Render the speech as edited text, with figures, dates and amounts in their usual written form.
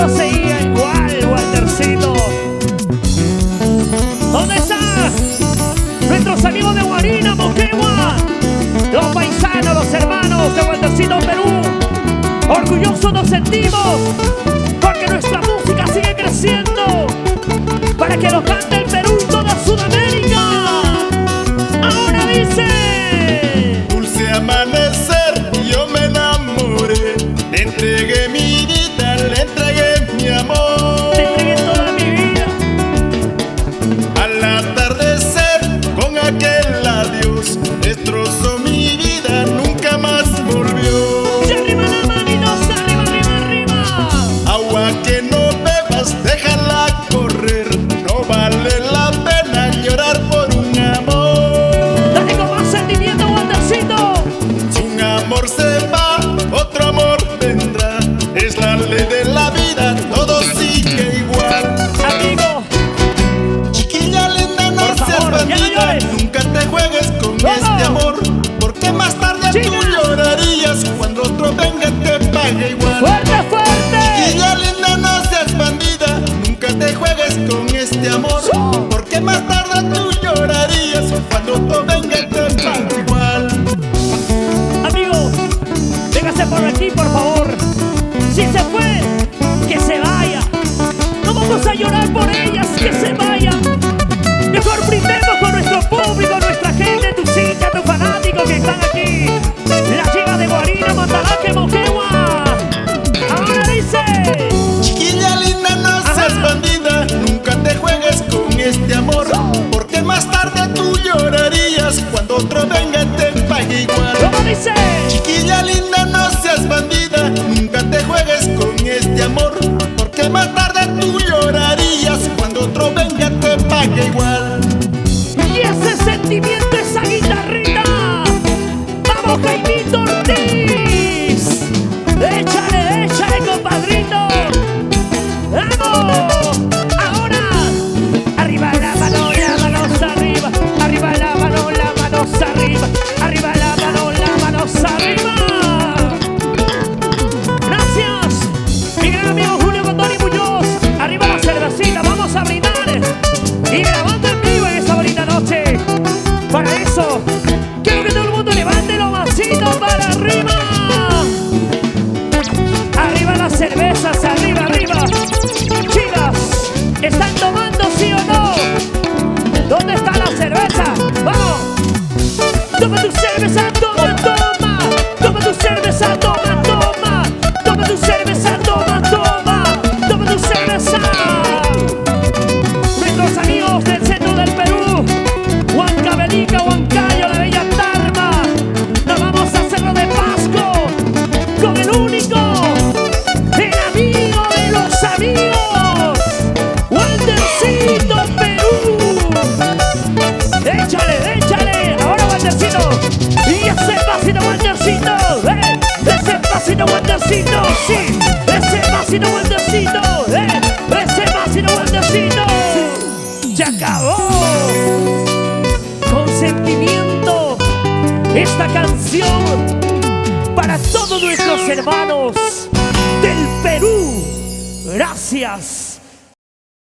no seguía igual, Waltercito. ¿Dónde están nuestros amigos de Guarina, Moquegua? Los paisanos, los hermanos de Waltercito, Perú. Orgullosos nos sentimos porque nuestra música sigue creciendo para que lo cante el Perú y toda Sudamérica. Ahora dice: dulce amanecer, yo me enamoré, le entregué mi vida, le entregué mi amor. Te entregué toda mi vida. Al atardecer, con aquel adiós, destrozó mi vida, nunca más volvió. Y arriba la manito, arriba, arriba, arriba. Agua que no bebas, déjala correr, no vale la pena llorar por un amor. Dale con más sentimiento, Waltercito. Si un amor se va, otro amor vendrá, es la ley de la vida, todo sigue igual. Amigo, Chiquilla linda, no por seas favor, ya no bandida, llores. nunca te juegues con ¿Cómo? este amor, porque más tarde tú Chicas. llorarías cuando otro venga te pague igual. fuerte, fuerte. Chiquilla linda, no seas bandida, nunca te juegues con este amor, porque más tarde tú llorarías cuando otro venga te pague igual. Amigo, véngase por aquí, por favor. Si se fue, que se vaya. No vamos a llorar por ellas, que se vayan. Mejor brindemos con nuestro público, nuestra gente, tus hinchas, tus fanáticos que están aquí. La chica de Guarina, Matalaque, Moquegua. Ahora dice: Chiquilla linda, no seas bandida, nunca te juegues con este amor, porque más tarde tú llorarías cuando otro venga te pague igual. ¿cómo dice? Chiquilla linda, no seas bandida, nunca te juegues con este amor, porque más tarde tú llorarías cuando otro venga te pague igual. Y ese sentimiento, esa guitarrita. ¡Vamos, Jaimito Ortiz! ¡Échale, échale, compadrito! ¡Vamos! Ahora, arriba la manos arriba. Arriba la manos arriba. Arriba la manos arriba. Gracias, mi gran amigo Julio Condori Muñoz. Arriba la cervecita, vamos a brindar. Y grabando en vivo en esta bonita noche. Para eso, quiero que todo el mundo levante los vasitos para arriba. Arriba las cervezas, arriba, arriba. Chicas, ¿están tomando sí o no? ¿Dónde está la cerveza? ¡Vamos! Toma tu cerveza, toma, toma. Toma tu cerveza, toma, toma. Toma tu cerveza, toma, toma. Toma tu cerveza. Nuestros amigos del centro del Perú, Huancavelica, Huancayo, la bella Tarma. Nos vamos a Cerro de Pasco con el único, el amigo de los amigos, Waltercito, Perú. Échale, échale. Ahora, Waltercito. Y ese pasito, Waltercito. Ese pasito, Waltercito. Sí, ese pasito, Waltercito. Ese pasito, Waltercito. Se acabó. Con sentimiento, esta canción para todos nuestros hermanos del Perú. Gracias.